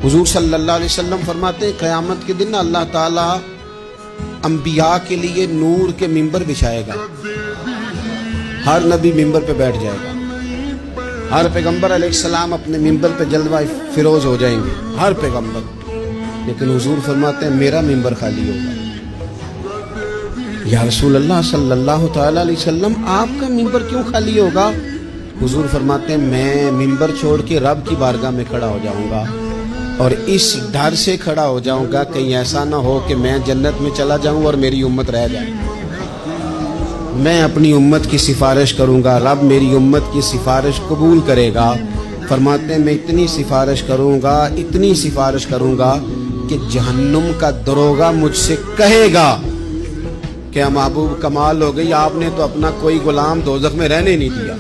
हुजूर सल्लल्लाहु अलैहि वसल्लम फरमाते हैं क़यामत के दिन अल्लाह ताला अंबिया के लिए नूर के मिंबर बिछाएगा। हर नबी मिंबर पे बैठ जाएगा, हर पैगंबर अलैहिस्सलाम अपने मिंबर पे जलवा फिरोज हो जाएंगे, हर पैगंबर। लेकिन हुजूर फरमाते हैं मेरा मिंबर खाली होगा। या रसूल अल्लाह सल्लल्लाहु तआला अलैहि वसल्लम आपका मिंबर क्यों खाली होगा? हुजूर फरमाते हैं मैं मिंबर छोड़ के रब की बारगाह में खड़ा हो जाऊंगा और इस डर से खड़ा हो जाऊंगा कहीं ऐसा ना हो कि मैं जन्नत में चला जाऊं और मेरी उम्मत रह जाए। मैं अपनी उम्मत की सिफारिश करूंगा, रब मेरी उम्मत की सिफारिश कबूल करेगा। फरमाते हैं मैं इतनी सिफारिश करूंगा, इतनी सिफारिश करूंगा कि जहन्नुम का दरोगा मुझसे कहेगा क्या महबूब कमाल हो गई, आपने तो अपना कोई गुलाम दोज़ख में रहने नहीं दिया।